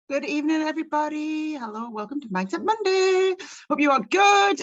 Good evening, everybody. Hello, welcome to Mindset Monday. Hope you are good.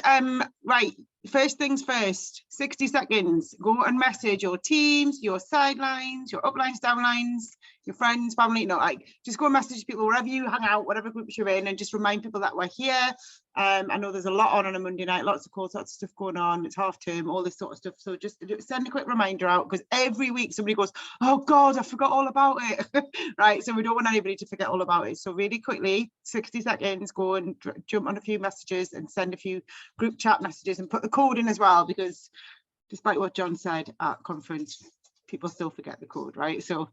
Right, first things first, 60 seconds. Go and message your teams, your sidelines, your uplines, downlines, your friends, family. No, like just go and message people wherever you hang out, whatever groups you're in, and just remind people that we're here. I know there's a lot on a Monday night, lots of calls, lots of stuff going on. It's half term, all this sort of stuff. So just send a quick reminder out, because every week somebody goes, oh God, I forgot all about it. Right, so we don't want anybody to forget all about it. So really quickly, 60 seconds, go and jump on a few messages and send a few group chat messages and put the code in as well, because despite what John said at conference, people still forget the code, right? So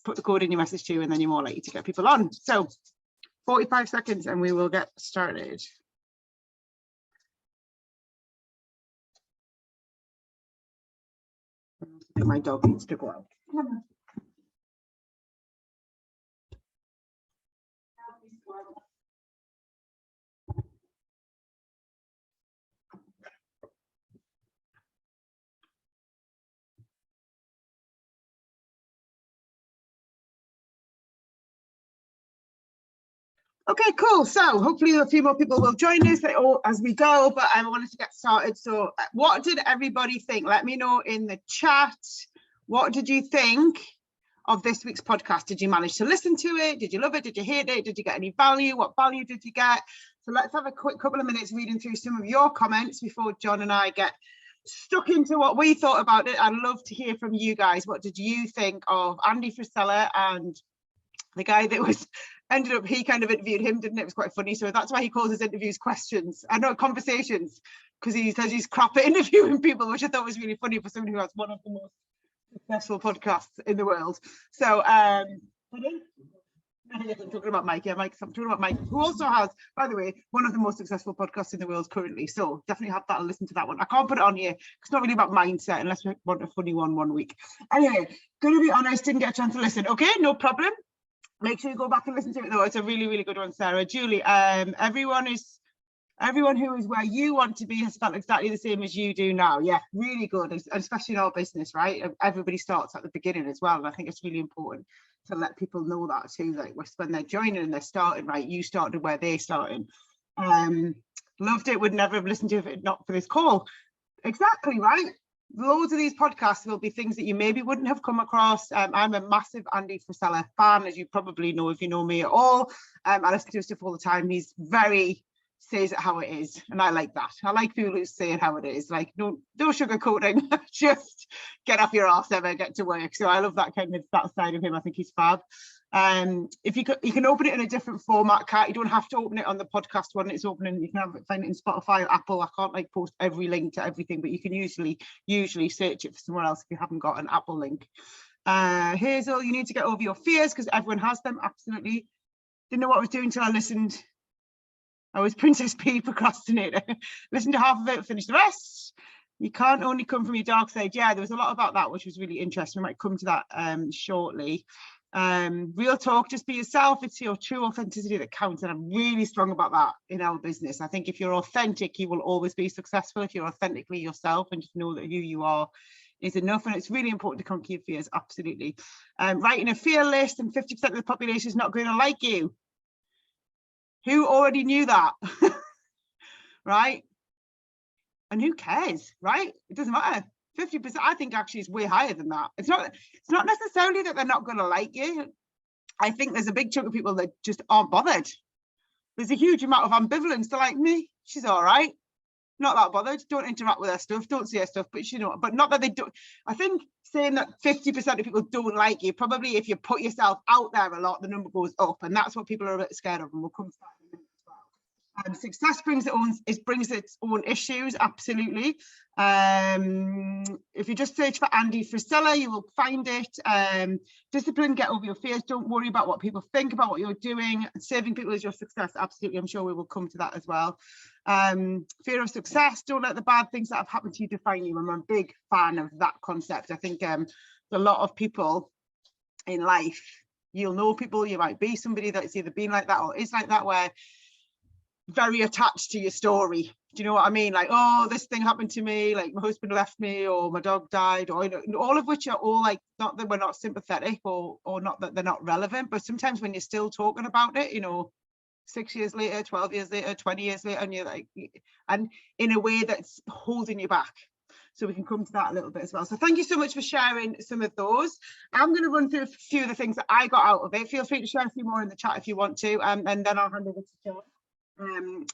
put the code in your message too, and then you're more likely to get people on. So 45 seconds and we will get started. My dog needs to go out. Okay, cool. So hopefully a few more people will join us as we go, but I wanted to get started. So what did everybody think? Let me know in the chat. What did you think of this week's podcast? Did you manage to listen to it? Did you love it? Did you hate it? Did you get any value? What value did you get? So let's have a quick couple of minutes reading through some of your comments before John and I get stuck into what we thought about it. I'd love to hear from you guys. What did you think of Andy Frisella and the guy that was ended up, he kind of interviewed him, didn't it? It was quite funny. So that's why he calls his interviews questions. I know, conversations, because he says he's crap at interviewing people, which I thought was really funny for somebody who has one of the most successful podcasts in the world. So I'm talking about Mike. Yeah, Mike. I'm talking about Mike, who also has, by the way, one of the most successful podcasts in the world currently. So definitely have that and listen to that one. I can't put it on here. It's not really about mindset unless we want a funny one week. Anyway, going to be honest, didn't get a chance to listen. Okay, no problem. Make sure you go back and listen to it though. It's a really, really good one, Sarah. Julie, everyone who is where you want to be has felt exactly the same as you do now. Yeah, really good, especially in our business, right? Everybody starts at the beginning as well. And I think it's really important to let people know that too, like when they're joining and they're starting, right? You started where they started. Loved it, would never have listened to it if not for this call. Exactly, right? Loads of these podcasts will be things that you maybe wouldn't have come across. I'm a massive Andy Frisella fan, as you probably know if you know me at all. I listen to his stuff all the time. He's very says it how it is, and I like that. I like people who say it how it is, like no sugarcoating. Just get off your arse ever, get to work. So I love that that side of him. I think he's fab. If you can open it in a different format, Kat, you don't have to open it on the podcast one. It's opening, you can find it in Spotify or Apple. I can't like post every link to everything, but you can usually search it for somewhere else if you haven't got an Apple link. Hazel, you need to get over your fears, because everyone has them. Absolutely. Didn't know what I was doing till I listened. I was Princess P procrastinator. Listened to half of it, finished the rest. You can't only come from your dark side. Yeah, there was a lot about that, which was really interesting. We might come to that shortly. Real talk, just be yourself. It's your true authenticity that counts, and I'm really strong about that in our business. I think if you're authentic, you will always be successful. If you're authentically yourself and just know that who you are is enough, and it's really important to conquer your fears. Absolutely. Writing a fear list, and 50% of the population is not going to like you. Who already knew that? Right? And who cares, right? It doesn't matter. 50%, I think, actually is way higher than that. It's not necessarily that they're not going to like you. I think there's a big chunk of people that just aren't bothered. There's a huge amount of ambivalence. They're like, me, she's all right, not that bothered, don't interact with her stuff, don't see her stuff, but you know, but not that they don't. I think saying that 50% of people don't like you, probably if you put yourself out there a lot, the number goes up, and that's what people are a bit scared of, and we'll come to that in a minute as well. Success brings its own issues, absolutely. If you just search for Andy Frisella, you will find it. Discipline, get over your fears, don't worry about what people think about what you're doing. Serving people is your success, absolutely. I'm sure we will come to that as well. Fear of success, don't let the bad things that have happened to you define you. I'm a big fan of that concept. I think a lot of people in life, you'll know people, you might be somebody that's either been like that or is like that, where very attached to your story, Do you know what I mean? Like, oh, this thing happened to me, like my husband left me, or my dog died, or, you know, all of which are all like, not that we're not sympathetic, or not that they're not relevant, but sometimes when you're still talking about it, you know, 6 years later, 12 years later, 20 years later, and you're like, and in a way that's holding you back. So we can come to that a little bit as well. So thank you so much for sharing some of those. I'm going to run through a few of the things that I got out of it. Feel free to share a few more in the chat if you want to, and then I'll hand over to John.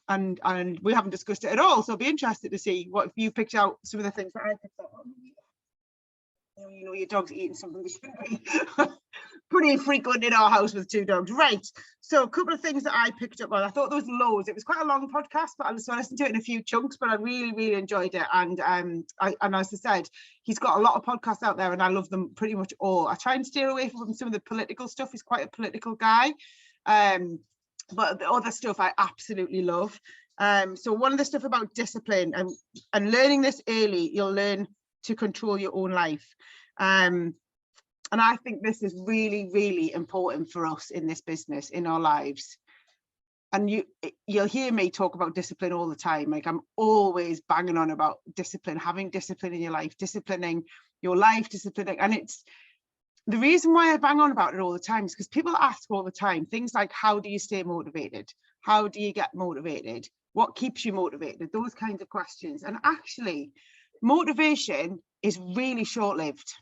And we haven't discussed it at all, so I'll be interested to see what you picked out, some of the things that I picked out. You know, your dog's eating something pretty frequent in our house with 2 dogs. Right, so a couple of things that I picked up on. I thought there was loads. It was quite a long podcast, but I listened to it in a few chunks, but I really enjoyed it. And and as I said, he's got a lot of podcasts out there and I love them pretty much all. I try and steer away from some of the political stuff. He's quite a political guy. But the other stuff I absolutely love. So one of the stuff about discipline and learning this early, you'll learn to control your own life. And I think this is really important for us in this business, in our lives. And you'll hear me talk about discipline all the time. Like, I'm always banging on about discipline, having discipline in your life, disciplining your life, disciplining. And it's the reason why I bang on about it all the time is because people ask all the time things like, how do you stay motivated? How do you get motivated? What keeps you motivated? Those kinds of questions. And actually, motivation is really short-lived,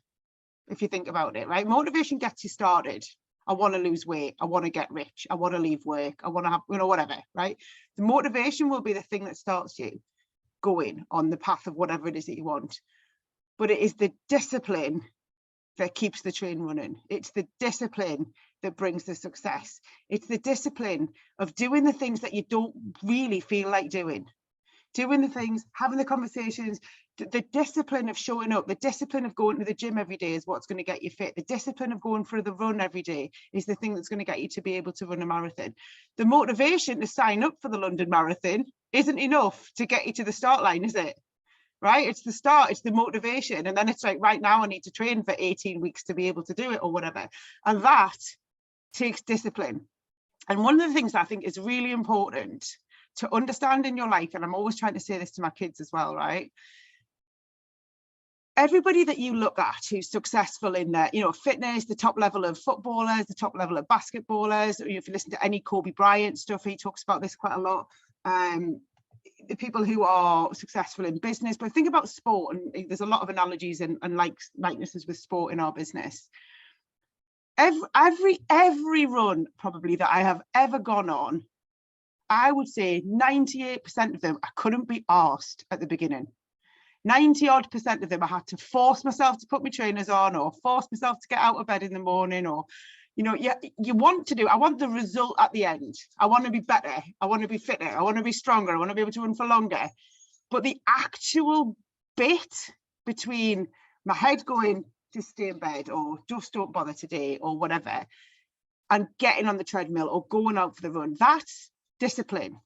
if you think about it, right? Motivation gets you started. I want to lose weight. I want to get rich. I want to leave work. I want to have, you know, whatever, right? The motivation will be the thing that starts you going on the path of whatever it is that you want. But it is the discipline that keeps the train running. It's the discipline that brings the success. It's the discipline of doing the things that you don't really feel like doing the things, having the conversations, the discipline of showing up, the discipline of going to the gym every day is what's going to get you fit. The discipline of going for the run every day is the thing that's going to get you to be able to run a marathon. The motivation to sign up for the London Marathon isn't enough to get you to the start line, is it? Right? It's the start, it's the motivation. And then it's like, right now I need to train for 18 weeks to be able to do it or whatever. And that takes discipline. And one of the things I think is really important to understand in your life, and I'm always trying to say this to my kids as well, right? Everybody that you look at who's successful in their, you know, fitness, the top level of footballers, the top level of basketballers, or if you listen to any Kobe Bryant stuff, he talks about this quite a lot. The people who are successful in business, but think about sport, and there's a lot of analogies and likenesses with sport in our business. Every run probably that I have ever gone on, I would say 98% of them I couldn't be arsed at the beginning. 90% of them I had to force myself to put my trainers on, or force myself to get out of bed in the morning, or, you know, you want to do, I want the result at the end. I want to be better. I want to be fitter. I want to be stronger. I want to be able to run for longer. But the actual bit between my head going, just stay in bed, or just don't bother today, or whatever, and getting on the treadmill or going out for the run, that's discipline.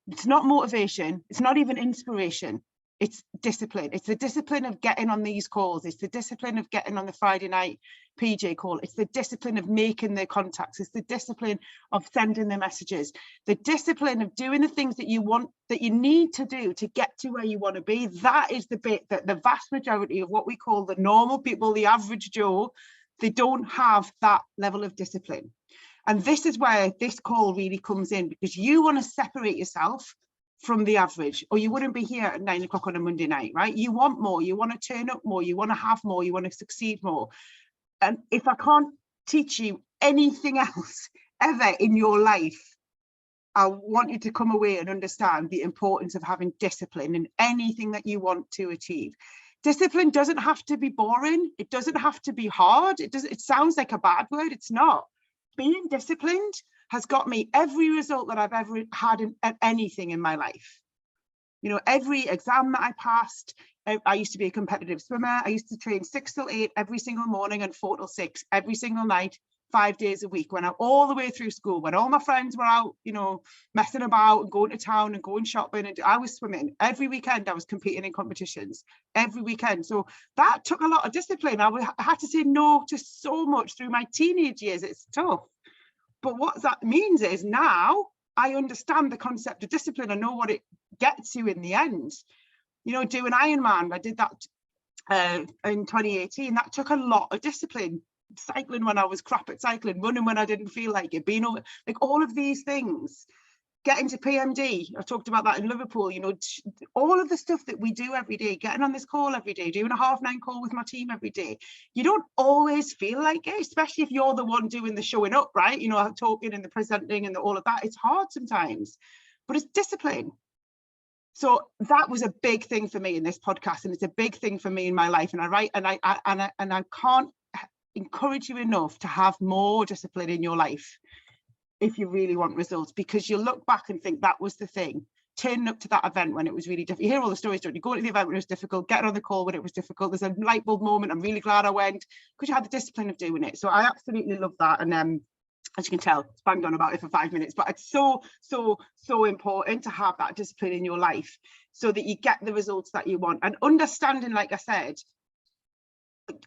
It's not motivation. It's not even inspiration. It's discipline. It's the discipline of getting on these calls. It's the discipline of getting on the Friday night PJ call. It's the discipline of making the contacts. It's the discipline of sending the messages. The discipline of doing the things that you want, that you need to do to get to where you want to be. That is the bit that the vast majority of what we call the normal people, the average Joe, they don't have that level of discipline. And this is where this call really comes in, because you want to separate yourself from the average, or you wouldn't be here at 9 o'clock on a Monday night, right? You want more, you want to turn up more, you want to have more, you want to succeed more. And if I can't teach you anything else ever in your life, I want you to come away and understand the importance of having discipline in anything that you want to achieve. Discipline doesn't have to be boring. It doesn't have to be hard. It sounds like a bad word. It's not. Being disciplined has got me every result that I've ever had at anything in my life. You know, every exam that I passed, I used to be a competitive swimmer. I used to train 6 till 8 every single morning and 4 till 6 every single night, 5 days a week, when I all the way through school, when all my friends were out, you know, messing about and going to town and going shopping, and I was swimming. Every weekend I was competing in competitions, every weekend. So that took a lot of discipline. I had to say no to so much through my teenage years. It's tough. But what that means is now I understand the concept of discipline. I know what it gets you in the end. You know, do an Ironman. I did that in 2018. That took a lot of discipline. Cycling when I was crap at cycling, running when I didn't feel like it, being over, like all of these things. Getting to PMD, I talked about that in Liverpool, you know, all of the stuff that we do every day, getting on this call every day, doing a 9:30 call with my team every day. You don't always feel like it, especially if you're the one doing the showing up, right? You know, talking and the presenting and all of that. It's hard sometimes, but it's discipline. So that was a big thing for me in this podcast, and it's a big thing for me in my life. And I can't encourage you enough to have more discipline in your life if you really want results, because you look back and think that was the thing. Turning up to that event when it was really difficult. You hear all the stories, don't you? Go to the event when it was difficult, get on the call when it was difficult. There's a light bulb moment. I'm really glad I went, because you had the discipline of doing it. So I absolutely love that. And as you can tell, it's banged on about it for 5 minutes, but it's so important to have that discipline in your life so that you get the results that you want. And understanding, like I said,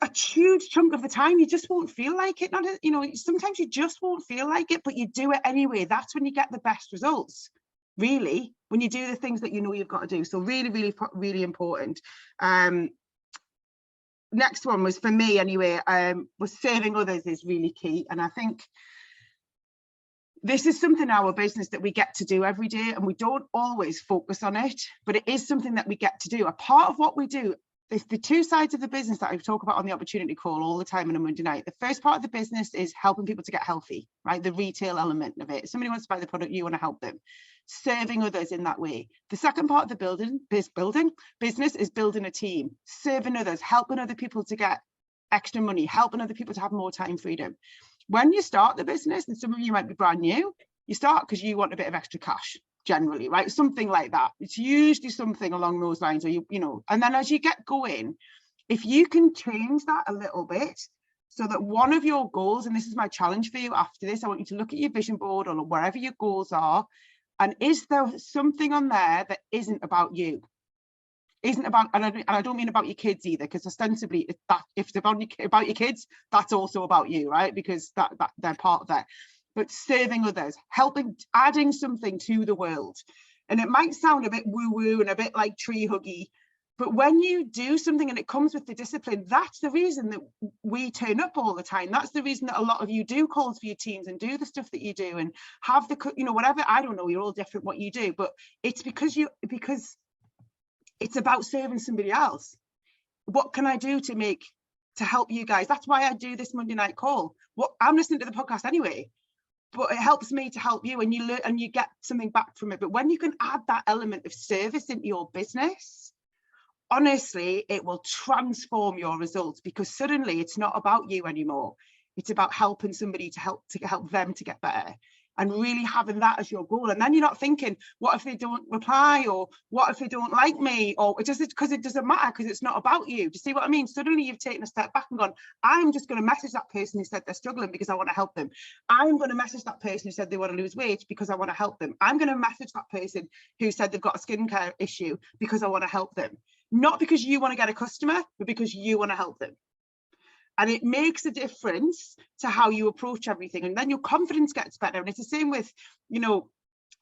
a huge chunk of the time you just won't feel like it. You know, sometimes you just won't feel like it, but you do it anyway. That's when you get the best results, really, when you do the things that you know you've got to do. So really important. Next one was, for me anyway, was serving others is really key. And I think this is something in our business that we get to do every day, and we don't always focus on it, but it is something that we get to do. A part of what we do, there's the two sides of the business that I talk about on the opportunity call all the time on a Monday night. The first part of the business is helping people to get healthy, right? The retail element of it. If somebody wants to buy the product, you want to help them. Serving others in that way. The second part of the business is building a team, serving others, helping other people to get extra money, helping other people to have more time freedom. When you start the business, and some of you might be brand new, you start because you want a bit of extra cash. Generally, right? Something like that. It's usually something along those lines, or you know, and then as you get going, if you can change that a little bit so that one of your goals, and this is my challenge for you after this, I want you to look at your vision board or wherever your goals are, and is there something on there that isn't about you? Isn't about, and I don't mean about your kids either, because ostensibly if it's about your kids, that's also about you, right? Because that they're part of that. But serving others, helping, adding something to the world. And it might sound a bit woo-woo and a bit like tree huggy, but when you do something and it comes with the discipline, that's the reason that we turn up all the time. That's the reason that a lot of you do calls for your teams and do the stuff that you do and have the, you know, whatever, I don't know, you're all different what you do, but it's because it's about serving somebody else. What can I do to help you guys? That's why I do this Monday night call. I'm listening to the podcast anyway, but it helps me to help you, and you learn and you get something back from it. But when you can add that element of service into your business, honestly, it will transform your results, because suddenly it's not about you anymore. It's about helping somebody to help them to get better, and really having that as your goal. And then you're not thinking, what if they don't reply, or what if they don't like me, or it doesn't, because it doesn't matter, because it's not about you. Do you see what I mean? Suddenly you've taken a step back and gone, I'm just going to message that person who said they're struggling because I want to help them. I'm going to message that person who said they want to lose weight because I want to help them. I'm going to message that person who said they've got a skincare issue because I want to help them. Not because you want to get a customer, but because you want to help them. And it makes a difference to how you approach everything. And then your confidence gets better. And it's the same with, you know,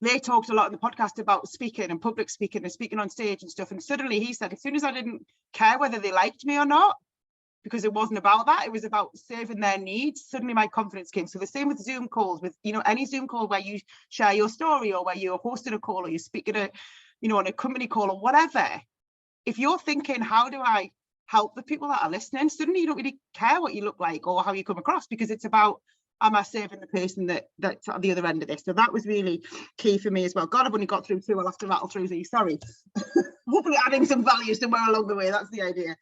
they talked a lot in the podcast about speaking and public speaking and speaking on stage and stuff. And suddenly he said, as soon as I didn't care whether they liked me or not, because it wasn't about that, it was about serving their needs, suddenly my confidence came. So the same with Zoom calls, with, you know, any Zoom call where you share your story, or where you're hosting a call, or you speak at a, you know, on a company call or whatever. If you're thinking, how do I help the people that are listening, suddenly you don't really care what you look like or how you come across, because it's about, am I serving the person that's at the other end of this? So that was really key for me as well. God, I've only got through 2. I'll have to rattle through these, sorry. Hopefully adding some value somewhere along the way, that's the idea.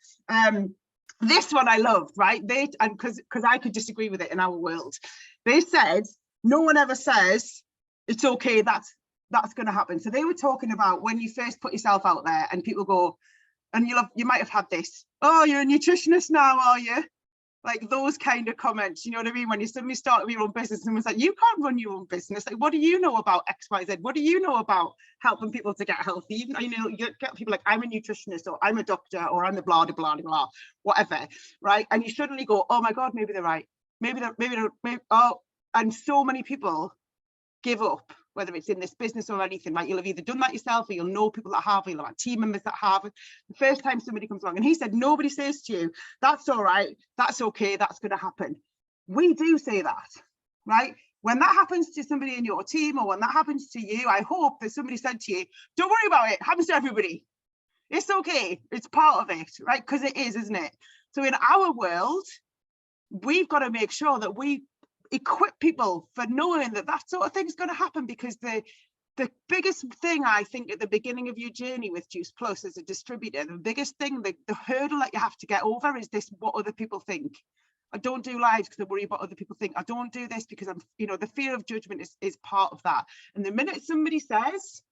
This one I loved, right? And because I could disagree with it in our world. They said, no one ever says it's okay, that's going to happen. So they were talking about when you first put yourself out there and people go, and you might have had this, oh, you're a nutritionist now, are you? Like those kind of comments, you know what I mean? When you suddenly start your own business, someone's like, you can't run your own business. Like, what do you know about X, Y, Z? What do you know about helping people to get healthy? Even, you know, you get people like, I'm a nutritionist, or I'm a doctor, or I'm the blah, blah, blah, blah, whatever, right? And you suddenly go, oh my God, maybe they're right. Maybe, oh, and so many people give up whether it's in this business or anything, right? You'll have either done that yourself, or you'll know people that have, or you'll have team members that have. The first time somebody comes along, and he said, nobody says to you, that's all right, that's okay, that's going to happen. We do say that, right? When that happens to somebody in your team, or when that happens to you, I hope that somebody said to you, don't worry about it, it happens to everybody. It's okay, it's part of it, right? Because it is, isn't it? So in our world, we've got to make sure that we equip people for knowing that that sort of thing's going to happen, because the biggest thing, I think, at the beginning of your journey with Juice Plus as a distributor, the biggest thing, the hurdle that you have to get over is this: what other people think. I don't do lives because I worry about other people think. I don't do this because I'm, you know, the fear of judgment is part of that. And the minute somebody says,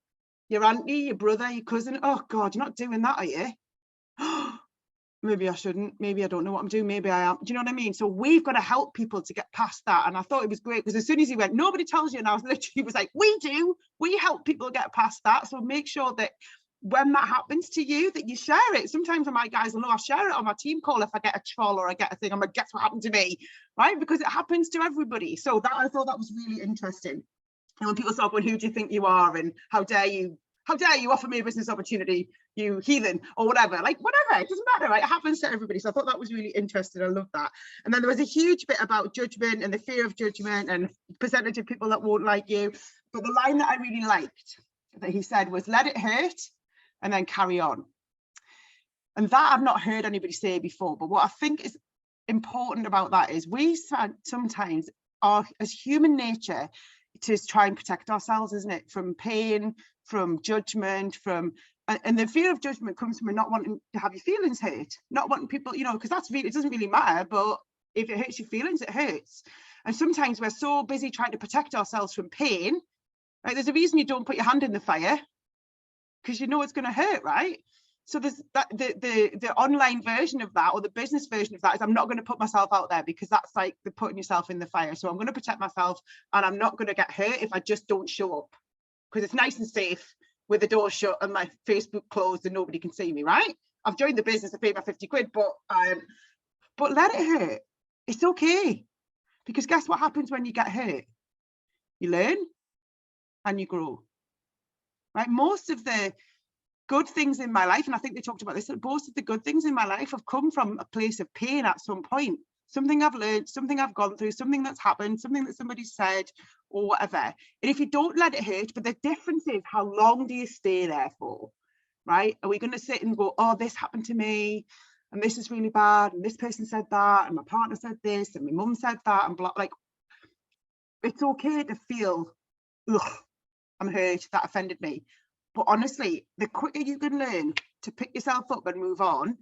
your auntie, your brother, your cousin, oh God, you're not doing that, are you? Maybe I shouldn't, maybe I don't know what I'm doing, maybe I am. Do you know what I mean? So we've got to help people to get past that. And I thought it was great, because as soon as he went, nobody tells you, and I was literally was like, we do, we help people get past that. So make sure that when that happens to you, that you share it. Sometimes my guys will know, I'll share it on my team call if I get a troll or I get a thing. I'm like, guess what happened to me, right? Because it happens to everybody. So that, I thought that was really interesting. And when people start going, who do you think you are, and how dare you offer me a business opportunity, you heathen, or whatever, like whatever, it doesn't matter, right? It happens to everybody. So I thought that was really interesting. I love that. And then there was a huge bit about judgment and the fear of judgment and percentage of people that won't like you. But the line that I really liked that he said was, let it hurt and then carry on. And that I've not heard anybody say before. But what I think is important about that is we sometimes are, as human nature, to try and protect ourselves, isn't it? From pain, from judgment, and the fear of judgment comes from not wanting to have your feelings hurt, not wanting people, you know, because that's really, it doesn't really matter, but if it hurts your feelings, it hurts. And sometimes we're so busy trying to protect ourselves from pain, right? There's a reason you don't put your hand in the fire, because you know it's going to hurt, right? So there's that, the online version of that, or the business version of that, is I'm not going to put myself out there, because that's like the putting yourself in the fire. So I'm going to protect myself, and I'm not going to get hurt if I just don't show up, because it's nice and safe with the door shut and my Facebook closed and nobody can see me, right? I've joined the business, I paid my 50 quid, but let it hurt. It's okay, because guess what happens when you get hurt? You learn and you grow, right? Most of the good things in my life, and I think they talked about this, most of the good things in my life have come from a place of pain at some point. Something I've learned, something I've gone through, something that's happened, something that somebody said, or whatever. And if you don't let it hurt, but the difference is, how long do you stay there for, right? Are we going to sit and go, oh, this happened to me, and this is really bad, and this person said that, and my partner said this, and my mum said that, and blah, like, it's okay to feel, ugh, I'm hurt, that offended me. But honestly, the quicker you can learn to pick yourself up and move on,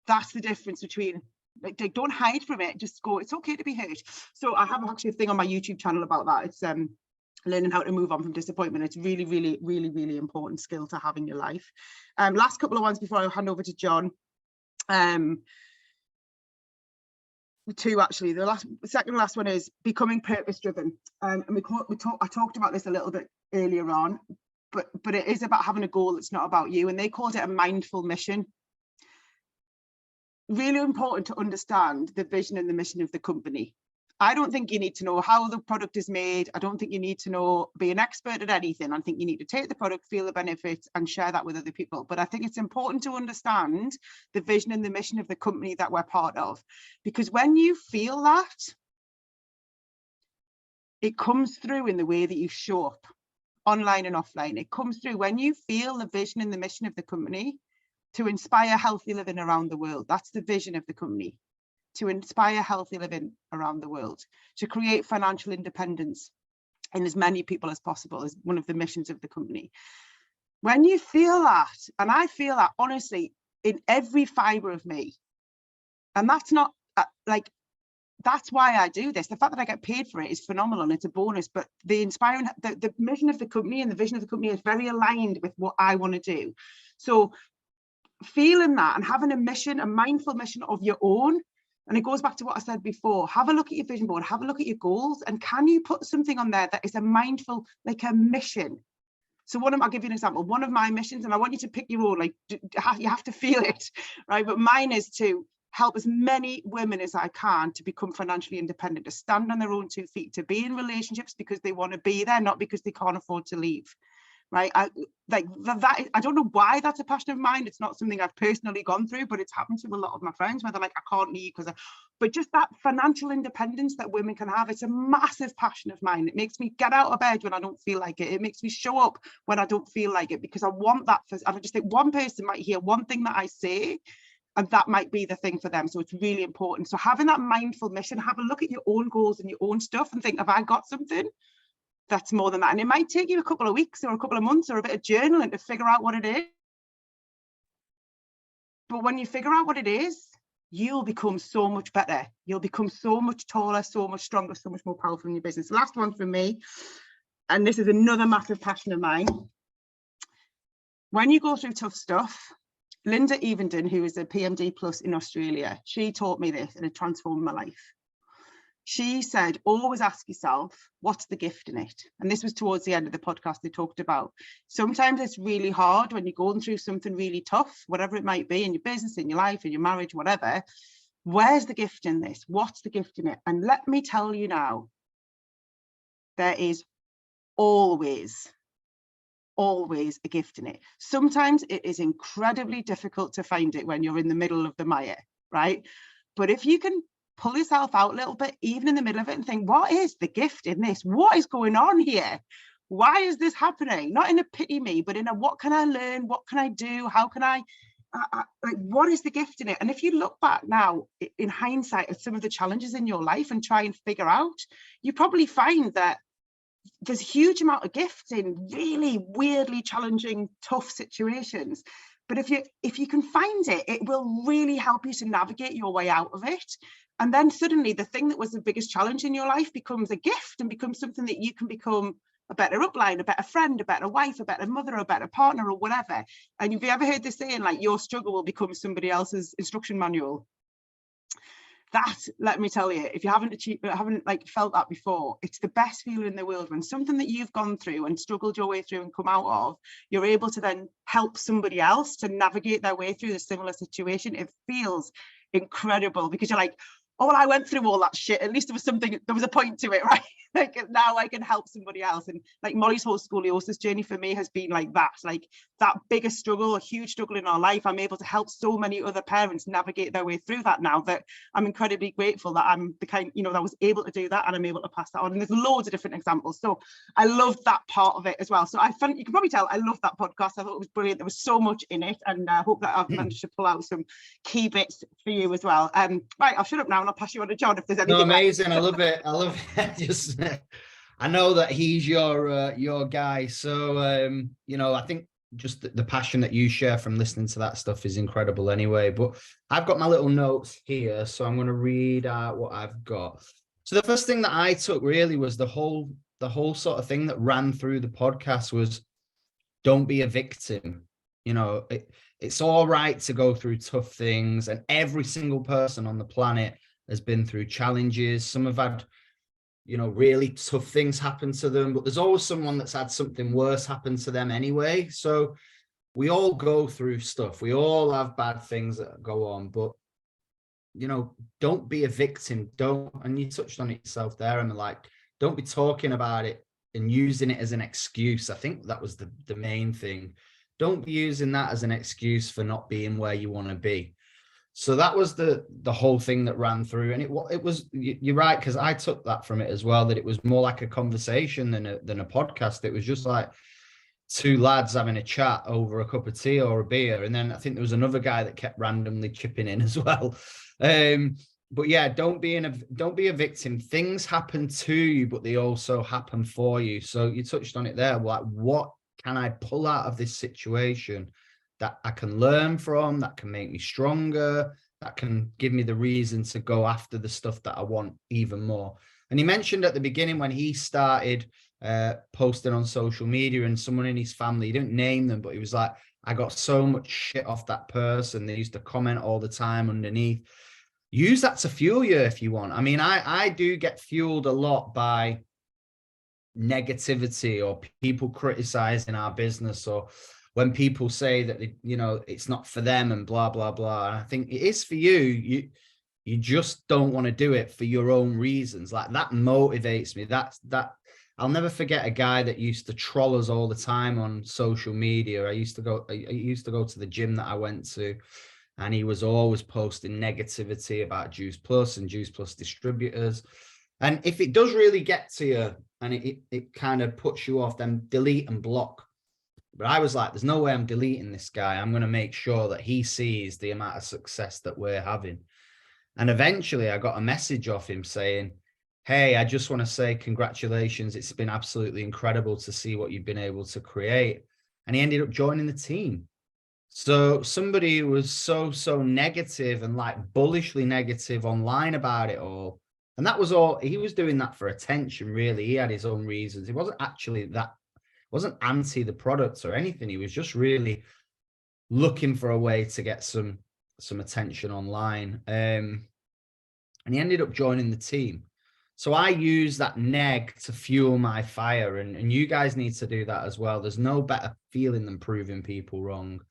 that's the difference between, like, don't hide from it, just go, it's okay to be hurt. So I have actually a thing on my YouTube channel about that. It's learning how to move on from disappointment. It's really, really, really, really important skill to have in your life. Last couple of ones before I hand over to John. Two actually. The second last one is becoming purpose driven. And I talked about this a little bit earlier on, but it is about having a goal that's not about you, and they called it a mindful mission. Really important to understand the vision and the mission of the company. I don't think you need to know how the product is made. I don't think you need to be an expert at anything. I think you need to take the product, feel the benefits, and share that with other people. But I think it's important to understand the vision and the mission of the company that we're part of, because when you feel that, it comes through in the way that you show up, online and offline. It comes through when you feel the vision and the mission of the company to inspire healthy living around the world. That's the vision of the company, to inspire healthy living around the world, to create financial independence in as many people as possible, is one of the missions of the company. When you feel that, and I feel that honestly in every fiber of me, and that's not like, that's why I do this. The fact that I get paid for it is phenomenal, and it's a bonus, but the mission of the company and the vision of the company is very aligned with what I want to do. So feeling that and having a mission, a mindful mission of your own, and it goes back to what I said before, have a look at your vision board, have a look at your goals, and can you put something on there that is a mindful, like a mission? So I'll give you an example. One of my missions, and I want you to pick your own, like, you have to feel it, right? But mine is to help as many women as I can to become financially independent, to stand on their own 2 feet, to be in relationships because they want to be there, not because they can't afford to leave. Right? I don't know why that's a passion of mine. It's not something I've personally gone through, but it's happened to a lot of my friends where they're like, I can't leave because but just that financial independence that women can have, it's a massive passion of mine. It makes me get out of bed when I don't feel like it. It makes me show up when I don't feel like it, because I want that and I just think one person might hear one thing that I say and that might be the thing for them. So it's really important. So having that mindful mission, have a look at your own goals and your own stuff and think, have I got something that's more than that? And it might take you a couple of weeks or a couple of months or a bit of journaling to figure out what it is. But when you figure out what it is, you'll become so much better. You'll become so much taller, so much stronger, so much more powerful in your business. Last one from me, and this is another massive passion of mine. When you go through tough stuff, Linda Evenden, who is a PMD Plus in Australia, she taught me this and it transformed my life. She said, always ask yourself, what's the gift in it? And this was towards the end of the podcast they talked about. Sometimes it's really hard when you're going through something really tough, whatever it might be in your business, in your life, in your marriage, whatever. Where's the gift in this? What's the gift in it? And let me tell you now, there is always a gift in it. Sometimes it is incredibly difficult to find it when you're in the middle of the mire, right? But if you can pull yourself out a little bit, even in the middle of it, and think, what is the gift in this? What is going on here? Why is this happening? Not in a pity me, but in a what can I learn? What can I do? How can I, like, what is the gift in it? And if you look back now in hindsight at some of the challenges in your life and try and figure out, you probably find that there's a huge amount of gifts in really weirdly challenging, tough situations. But if you can find it, it will really help you to navigate your way out of it. And then suddenly the thing that was the biggest challenge in your life becomes a gift and becomes something that you can become a better upline, a better friend, a better wife, a better mother, a better partner, or whatever. And have you ever heard this saying, like, your struggle will become somebody else's instruction manual? That, let me tell you, if you haven't like felt that before, it's the best feeling in the world when something that you've gone through and struggled your way through and come out of, you're able to then help somebody else to navigate their way through the similar situation. It feels incredible because you're like, oh, well, I went through all that shit. At least there was a point to it, right? Like now I can help somebody else. And like Molly's whole scoliosis journey for me has been like that biggest struggle, a huge struggle in our life. I'm able to help so many other parents navigate their way through that now, that I'm incredibly grateful that I'm the kind, that I was able to do that and I'm able to pass that on. And there's loads of different examples. So I loved that part of it as well. So you can probably tell I loved that podcast. I thought it was brilliant. There was so much in it, and I hope that I've managed to pull out some key bits for you as well. Right, I'll shut up now and I'll pass you on to John if there's anything. No, amazing. I love it. Just I know that he's your guy. So I think just the passion that you share from listening to that stuff is incredible anyway. But I've got my little notes here, so I'm going to read out what I've got. So the first thing that I took really was the whole sort of thing that ran through the podcast was, don't be a victim. It's all right to go through tough things, and every single person on the planet has been through challenges. Some have had, really tough things happen to them, but there's always someone that's had something worse happen to them anyway. So we all go through stuff. We all have bad things that go on, but, don't be a victim. And you touched on it yourself there, and like, don't be talking about it and using it as an excuse. I think that was the main thing. Don't be using that as an excuse for not being where you want to be. So that was the whole thing that ran through. And it was, you're right, because I took that from it as well, that it was more like a conversation than a podcast. It was just like two lads having a chat over a cup of tea or a beer. And then I think there was another guy that kept randomly chipping in as well. But yeah, don't be a victim. Things happen to you, but they also happen for you. So you touched on it there. Like, what can I pull out of this situation that I can learn from, that can make me stronger, that can give me the reason to go after the stuff that I want even more? And he mentioned at the beginning when he started posting on social media, and someone in his family, he didn't name them, but he was like, I got so much shit off that person. They used to comment all the time underneath. Use that to fuel you if you want. I mean, I do get fueled a lot by negativity or people criticizing our business or when people say that, you know, it's not for them and blah, blah, blah. And I think it is for you. You just don't want to do it for your own reasons. Like, that motivates me. That I'll never forget a guy that used to troll us all the time on social media. I used to go to the gym that I went to, and he was always posting negativity about Juice Plus and Juice Plus distributors. And if it does really get to you and it kind of puts you off, then delete and block. But I was like, there's no way I'm deleting this guy. I'm going to make sure that he sees the amount of success that we're having. And eventually I got a message off him saying, hey, I just want to say congratulations. It's been absolutely incredible to see what you've been able to create. And he ended up joining the team. So somebody who was so negative and like bullishly negative online about it all. And that was all, he was doing that for attention, really. He had his own reasons. He wasn't actually wasn't anti the products or anything. He was just really looking for a way to get some attention online. And he ended up joining the team. So I use that neg to fuel my fire, and you guys need to do that as well. There's no better feeling than proving people wrong.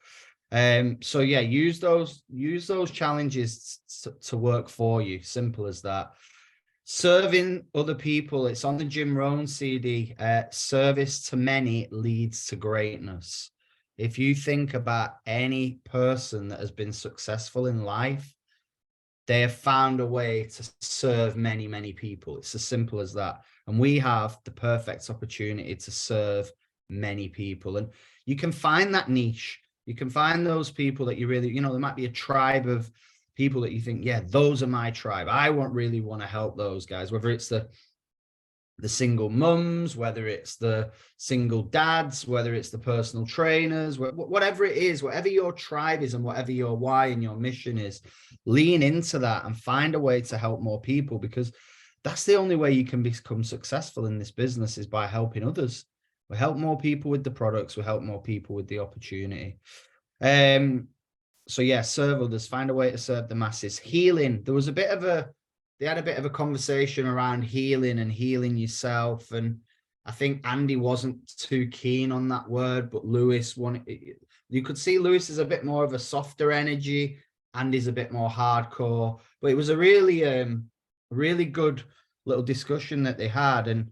So yeah, use those challenges to work for you. Simple as that. Serving other people, it's on the Jim Rohn CD. Service to many leads to greatness. If you think about any person that has been successful in life, they have found a way to serve many people. It's as simple as that. And we have the perfect opportunity to serve many people. And you can find that niche. You can find those people that you really, you know, there might be a tribe of people that you think, yeah, those are my tribe. I really want to help those guys, whether it's the single mums, whether it's the single dads, whether it's the personal trainers, whatever it is, whatever your tribe is and whatever your why and your mission is, lean into that and find a way to help more people, because that's the only way you can become successful in this business, is by helping others. We help more people with the products, we help more people with the opportunity. So yeah, serve others, find a way to serve the masses. Healing. They had a bit of a conversation around healing and healing yourself. And I think Andy wasn't too keen on that word, but Lewis you could see Lewis is a bit more of a softer energy. Andy's a bit more hardcore, but it was a really good little discussion that they had. And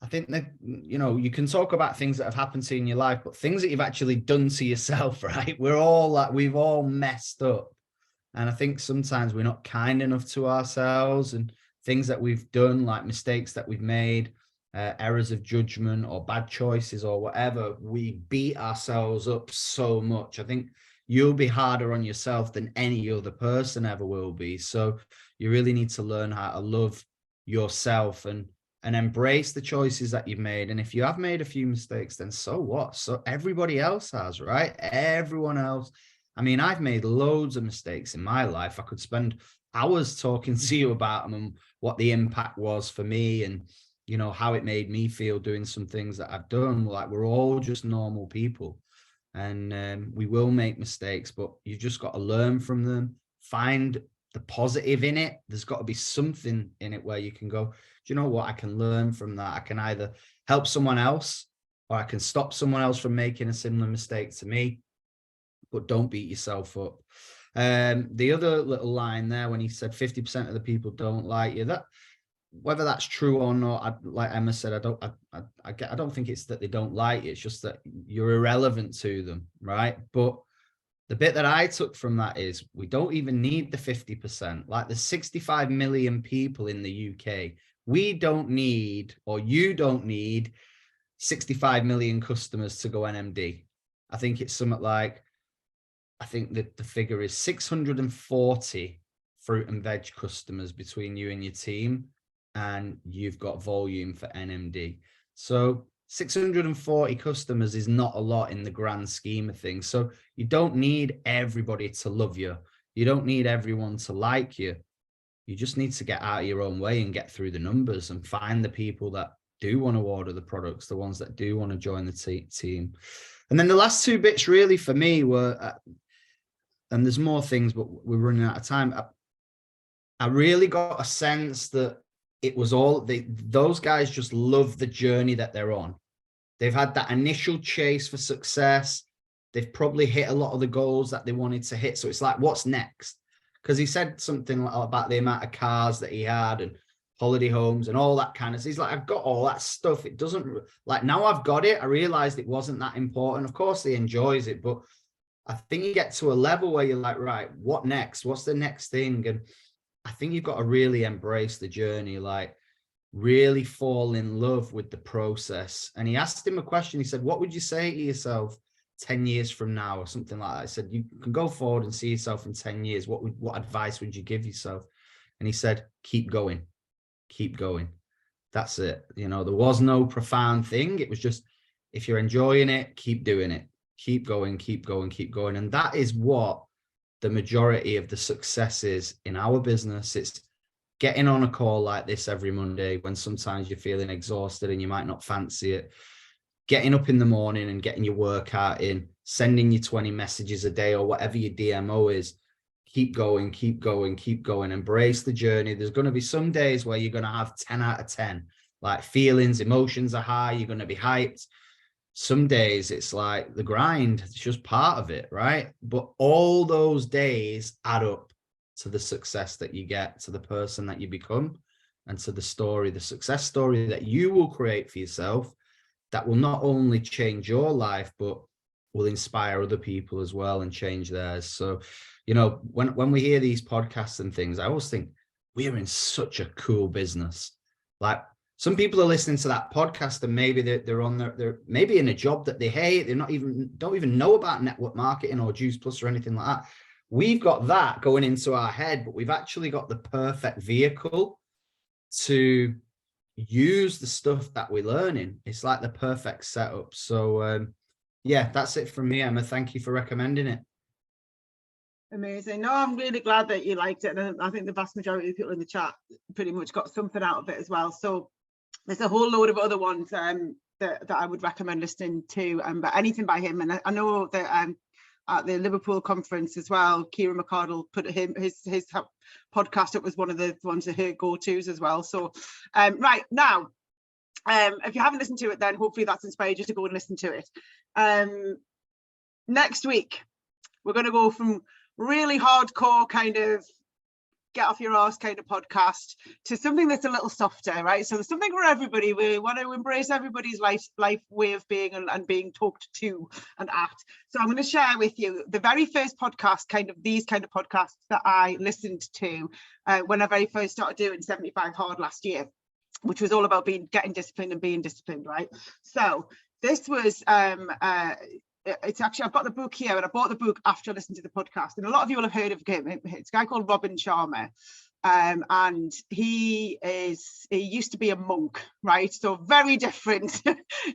I think that, you know, you can talk about things that have happened to you in your life, but things that you've actually done to yourself, right? We've all messed up. And I think sometimes we're not kind enough to ourselves, and things that we've done, like mistakes that we've made, errors of judgment or bad choices or whatever, we beat ourselves up so much. I think you'll be harder on yourself than any other person ever will be. So you really need to learn how to love yourself and embrace the choices that you've made. And if you have made a few mistakes, then so what? So everybody else has, right? Everyone else. I mean, I've made loads of mistakes in my life. I could spend hours talking to you about them and what the impact was for me, and, you know, how it made me feel doing some things that I've done. Like, we're all just normal people, and we will make mistakes, but you've just got to learn from them, find the positive in it. There's got to be something in it where you can go, do you know what? I can learn from that. I can either help someone else, or I can stop someone else from making a similar mistake to me. But don't beat yourself up. The other little line there, when he said 50% of the people don't like you, that whether that's true or not, like Emma said, I don't think it's that they don't like you. It's just that you're irrelevant to them, right? But the bit that I took from that is, we don't even need the 50%. Like, there's 65 million people in the UK. We don't need, or you don't need 65 million customers to go NMD. I think it's something like, I think that the figure is 640 fruit and veg customers between you and your team, and you've got volume for NMD. So 640 customers is not a lot in the grand scheme of things. So you don't need everybody to love you. You don't need everyone to like you. You just need to get out of your own way and get through the numbers and find the people that do want to order the products, the ones that do want to join the team. And then the last two bits really for me were, and there's more things, but we're running out of time. I really got a sense that it was all, those guys just love the journey that they're on. They've had that initial chase for success. They've probably hit a lot of the goals that they wanted to hit. So it's like, what's next? Because he said something about the amount of cars that he had and holiday homes and all that kind of stuff. He's like, I've got all that stuff. It doesn't, like, now I've got it, I realized it wasn't that important. Of course he enjoys it, but I think you get to a level where you're like, right, what next? What's the next thing? And I think you've got to really embrace the journey, like really fall in love with the process. And he asked him a question. He said, what would you say to yourself 10 years from now, or something like that? I said, you can go forward and see yourself in 10 years. What advice would you give yourself? And he said, keep going. Keep going. That's it. You know, there was no profound thing. It was just, if you're enjoying it, keep doing it. Keep going, keep going, keep going. And that is what the majority of the success is in our business. It's getting on a call like this every Monday when sometimes you're feeling exhausted and you might not fancy it. Getting up in the morning and getting your workout in, sending your 20 messages a day or whatever your DMO is. Keep going, keep going, keep going. Embrace the journey. There's going to be some days where you're going to have 10 out of 10, like feelings, emotions are high. You're going to be hyped. Some days it's like the grind. It's just part of it, right? But all those days add up to the success that you get, to the person that you become, and to the story, the success story that you will create for yourself that will not only change your life, but will inspire other people as well and change theirs. So, you know, when we hear these podcasts and things, I always think we're in such a cool business. Like, some people are listening to that podcast and maybe they're on they're maybe in a job that they hate. They're don't even know about network marketing or Juice Plus or anything like that. We've got that going into our head, but we've actually got the perfect vehicle to use the stuff that we're learning. It's like the perfect setup. So yeah, that's it from me, Emma. Thank you for recommending it. Amazing. No, I'm really glad that you liked it. And I think the vast majority of people in the chat pretty much got something out of it as well. So there's a whole load of other ones that I would recommend listening to, but anything by him. And I know that at the Liverpool conference as well, Kieran McCardle put his podcast up as one of the ones that her go-tos as well. So right now, if you haven't listened to it, then hopefully that's inspired you to go and listen to it. Next week, we're going to go from really hardcore kind of get off your arse kind of podcast to something that's a little softer, right? So there's something for everybody. We want to embrace everybody's life way of being and being talked to and at. So I'm going to share with you the very first podcast, these kind of podcasts that I listened to when I very first started doing 75 Hard last year, which was all about getting disciplined and being disciplined, right? So this was it's actually, I've got the book here, and I bought the book after I listened to the podcast, and a lot of you will have heard of him. It's a guy called Robin Sharma, and he used to be a monk, right? So very different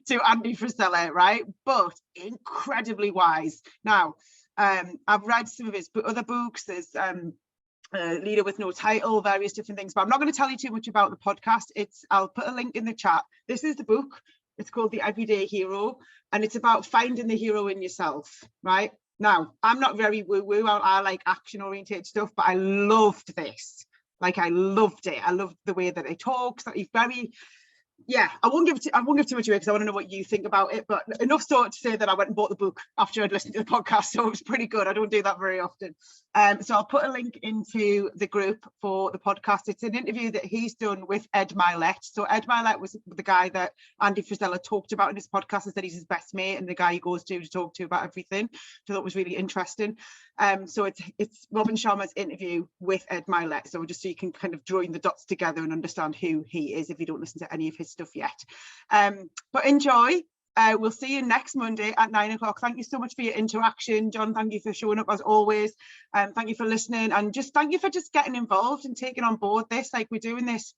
to Andy Frisella, right? But incredibly wise. Now, I've read some of his other books. There's Leader with No Title, various different things, but I'm not going to tell you too much about the podcast. I'll put a link in the chat. This is the book. It's called The Everyday Hero, and it's about finding the hero in yourself, right? Now, I'm not very woo-woo. I like action-oriented stuff, but I loved this. Like, I loved it. I loved the way that it talks. That he's very, yeah, I won't give too much away because I want to know what you think about it, but enough so to say that I went and bought the book after I'd listened to the podcast, so it was pretty good. I don't do that very often. So I'll put a link into the group for the podcast. It's an interview that he's done with Ed Milet. So Ed Milet was the guy that Andy Frisella talked about in his podcast, and said he's his best mate and the guy he goes to talk to about everything, which I thought was really interesting. So it's Robin Sharma's interview with Ed Milet. So just so you can kind of join the dots together and understand who he is if you don't listen to any of his stuff yet. But enjoy. We'll see you next Monday at 9 o'clock. Thank you so much for your interaction, John. Thank you for showing up as always. Thank you for listening, and just thank you for just getting involved and taking on board this. Like, we're doing this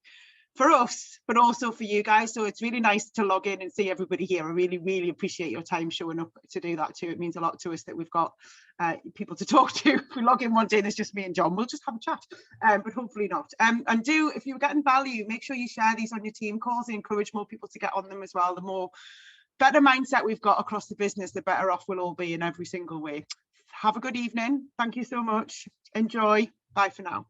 for us, but also for you guys. So it's really nice to log in and see everybody here. I really, really appreciate your time showing up to do that too. It means a lot to us that we've got people to talk to. If we log in one day and it's just me and John, we'll just have a chat, but hopefully not. And if you're getting value, make sure you share these on your team calls and encourage more people to get on them as well. The more better mindset we've got across the business, the better off we'll all be in every single way. Have a good evening. Thank you so much. Enjoy. Bye for now.